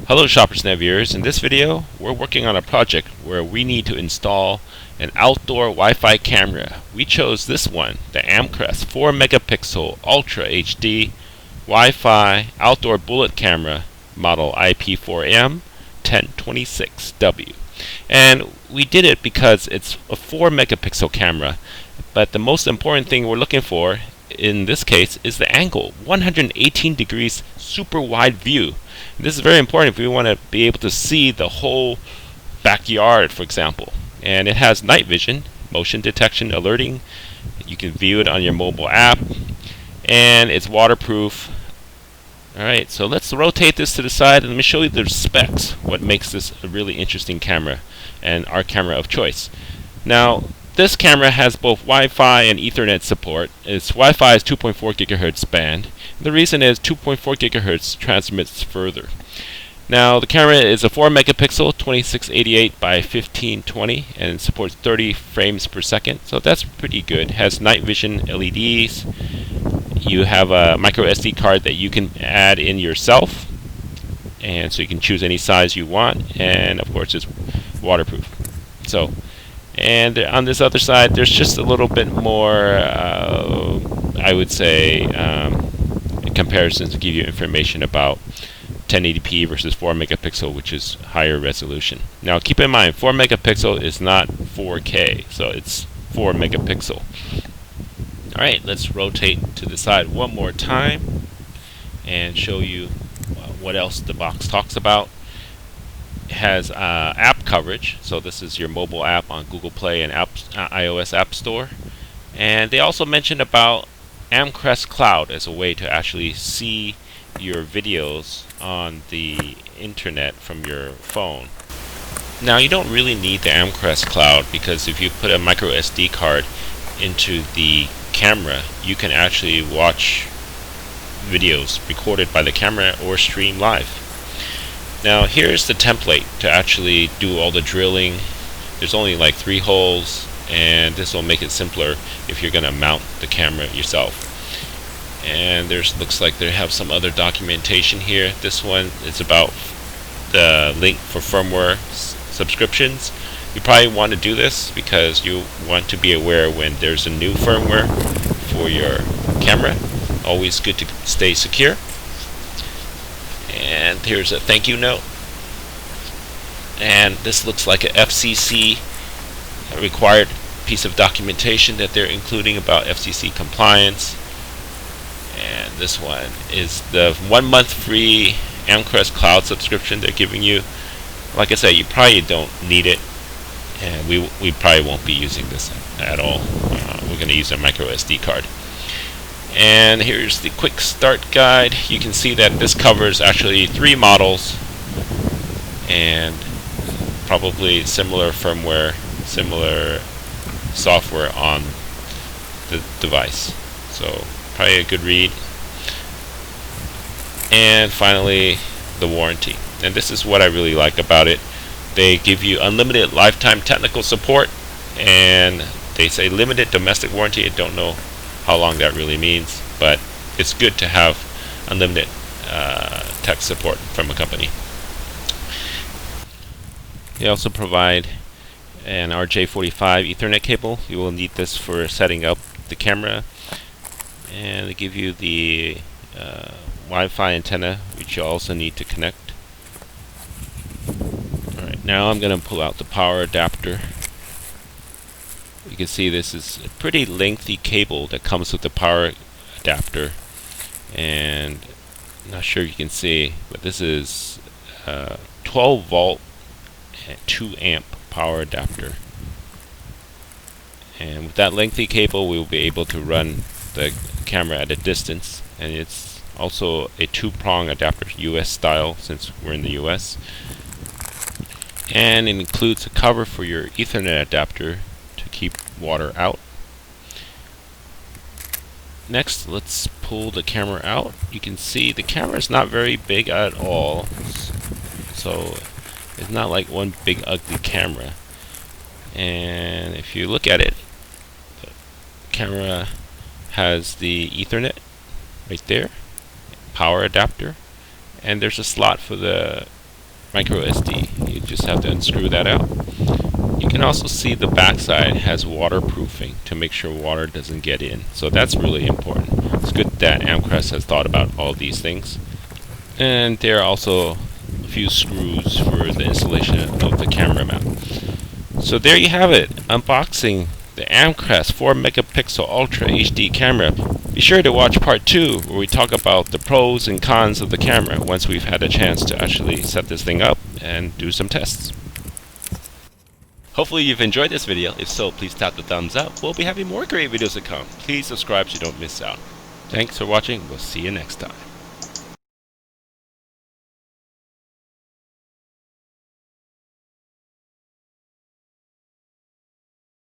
Hello Shoppers Net viewers. In this video we're working on a project where we need to install an outdoor Wi-Fi camera. We chose this one, the Amcrest 4 megapixel Ultra HD Wi-Fi outdoor bullet camera model IP4M 1026W. And we did it because it's a 4 megapixel camera, but the most important thing we're looking for in this case is the angle, 118 degrees super wide view. This is very important if we want to be able to see the whole backyard, for example. And it has night vision, motion detection, alerting. You can view it on your mobile app, and it's waterproof. Alright, so let's rotate this to the side and let me show you the specs, what makes this a really interesting camera and our camera of choice. Now, this camera has both Wi-Fi and Ethernet support. Its Wi-Fi is 2.4 gigahertz band. The reason is 2.4 gigahertz transmits further. Now the camera is a 4 megapixel 2688 by 1520 and supports 30 frames per second, so that's pretty good. It has night vision LEDs. You have a micro SD card that you can add in yourself, and so you can choose any size you want, and of course it's waterproof. And on this other side, there's just a little bit more, I would say, comparisons to give you information about 1080p versus 4 megapixel, which is higher resolution. Now, keep in mind, 4 megapixel is not 4K, so it's 4 megapixel. All right, let's rotate to the side one more time and show you what else the box talks about. It has app coverage, so this is your mobile app on Google Play and iOS App Store. And they also mentioned about Amcrest Cloud as a way to actually see your videos on the internet from your phone. Now, you don't really need the Amcrest Cloud, because if you put a micro SD card into the camera, you can actually watch videos recorded by the camera or stream live. Now here's the template to actually do all the drilling. There's only like 3 holes, and this will make it simpler if you're going to mount the camera yourself. And looks like they have some other documentation here. This one is about the link for firmware subscriptions. You probably want to do this because you want to be aware when there's a new firmware for your camera. Always good to stay secure. And here's a thank you note. And this looks like a FCC required piece of documentation that they're including about FCC compliance. And this one is the 1 month free Amcrest Cloud subscription they're giving you. Like I said, you probably don't need it, and we probably won't be using this at all. We're going to use a micro SD card. And here's the quick start guide. You can see that this covers actually 3 models and probably similar firmware, similar software on the device. So probably a good read. And finally, the warranty. And this is what I really like about it. They give you unlimited lifetime technical support, and they say limited domestic warranty. I don't know how long that really means, but it's good to have unlimited tech support from a company. They also provide an RJ45 Ethernet cable. You will need this for setting up the camera. And they give you the Wi-Fi antenna, which you also need to connect. Alright, now I'm going to pull out the power adapter. You can see this is a pretty lengthy cable that comes with the power adapter, and I'm not sure you can see, but this is 12 volt and 2 amp power adapter. And with that lengthy cable, we will be able to run the camera at a distance, and it's also a 2-prong adapter, US style, since we're in the US. And it includes a cover for your Ethernet adapter to keep water out. Next, let's pull the camera out. You can see the camera is not very big at all, so it's not like one big ugly camera. And if you look at it, the camera has the Ethernet right there, power adapter, and there's a slot for the micro SD. You just have to unscrew that out. You can also see the backside has waterproofing to make sure water doesn't get in. So that's really important. It's good that Amcrest has thought about all these things. And there are also a few screws for the installation of the camera mount. So there you have it, unboxing the Amcrest 4 megapixel Ultra HD camera. Be sure to watch part 2 where we talk about the pros and cons of the camera once we've had a chance to actually set this thing up and do some tests. Hopefully you've enjoyed this video. If so, please tap the thumbs up. We'll be having more great videos to come. Please subscribe so you don't miss out. Thanks for watching. We'll see you next time.